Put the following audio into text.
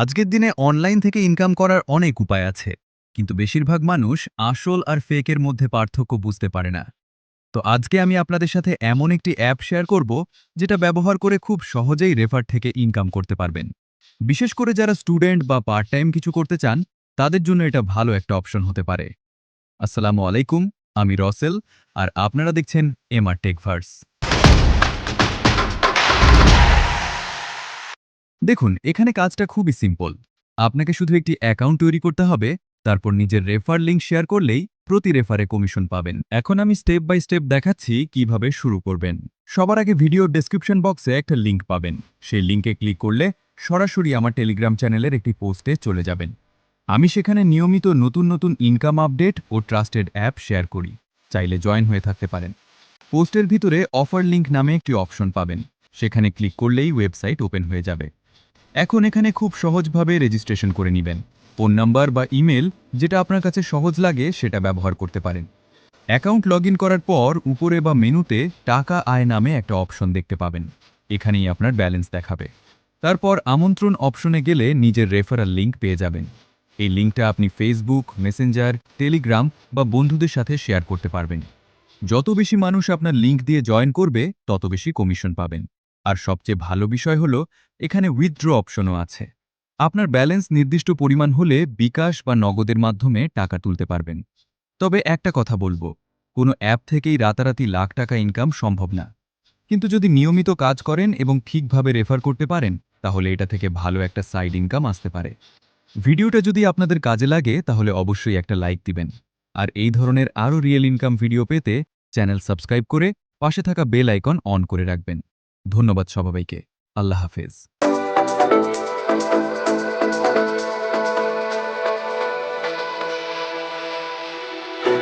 আজকের দিনে অনলাইন থেকে ইনকাম করার অনেক উপায় আছে, কিন্তু বেশিরভাগ মানুষ আসল আর ফেকের মধ্যে পার্থক্য বুঝতে পারে না। তো আজকে আমি আপনাদের সাথে এমন একটি অ্যাপ শেয়ার করব যেটা ব্যবহার করে খুব সহজেই রেফার থেকে ইনকাম করতে পারবেন। বিশেষ করে যারা স্টুডেন্ট বা পার্ট টাইম কিছু করতে চান, তাদের জন্য এটা ভালো একটা অপশন হতে পারে। আসসালামু আলাইকুম, আমি রসেল, আর আপনারা দেখছেন এমআর টেকভার্স। দেখুন, এখানে কাজটা খুবই সিম্পল। আপনাকে শুধু একটি অ্যাকাউন্ট তৈরি করতে হবে, তারপর নিজের রেফার লিঙ্ক শেয়ার করলেই প্রতি রেফারে কমিশন পাবেন। এখন আমি স্টেপ বাই স্টেপ দেখাচ্ছি কিভাবে শুরু করবেন। সবার আগে ভিডিওর ডেসক্রিপশন বক্সে একটা লিঙ্ক পাবেন। সেই লিঙ্কে ক্লিক করলে সরাসরি আমার টেলিগ্রাম চ্যানেলের একটি পোস্টে চলে যাবেন। আমি সেখানে নিয়মিত নতুন নতুন ইনকাম আপডেট ও ট্রাস্টেড অ্যাপ শেয়ার করি। চাইলে জয়েন হয়ে থাকতে পারেন। পোস্টের ভিতরে অফার লিঙ্ক নামে একটি অপশন পাবেন। সেখানে ক্লিক করলেই ওয়েবসাইট ওপেন হয়ে যাবে। এখন এখানে খুব সহজভাবে রেজিস্ট্রেশন করে নেবেন। ফোন নাম্বার বা ইমেল, যেটা আপনার কাছে সহজ লাগে সেটা ব্যবহার করতে পারেন। অ্যাকাউন্ট লগইন করার পর উপরে বা মেনুতে টাকা আয় নামে একটা অপশন দেখতে পাবেন। এখানেই আপনার ব্যালেন্স দেখাবে। তারপর আমন্ত্রণ অপশনে গেলে নিজের রেফারাল লিঙ্ক পেয়ে যাবেন। এই লিঙ্কটা আপনি ফেসবুক, মেসেঞ্জার, টেলিগ্রাম বা বন্ধুদের সাথে শেয়ার করতে পারবেন। যত বেশি মানুষ আপনার লিঙ্ক দিয়ে জয়েন করবে, তত বেশি কমিশন পাবেন। আর সবচেয়ে ভালো বিষয় হলো, এখানে উইথড্র অপশনও আছে। আপনার ব্যালেন্স নির্দিষ্ট পরিমাণ হলে বিকাশ বা নগদের মাধ্যমে টাকা তুলতে পারবেন। তবে একটা কথা বলবো, কোনো অ্যাপ থেকেই রাতারাতি লাখ টাকা ইনকাম সম্ভব না। কিন্তু যদি নিয়মিত কাজ করেন এবং ঠিকভাবে রেফার করতে পারেন, তাহলে এটা থেকে ভালো একটা সাইড ইনকাম আসতে পারে। ভিডিওটা যদি আপনাদের কাজে লাগে তাহলে অবশ্যই একটা লাইক দিবেন। আর এই ধরনের আরও রিয়েল ইনকাম ভিডিও পেতে চ্যানেল সাবস্ক্রাইব করে পাশে থাকা বেল আইকন অন করে রাখবেন। ধন্যবাদ সবাইকে। আল্লাহ হাফেজ।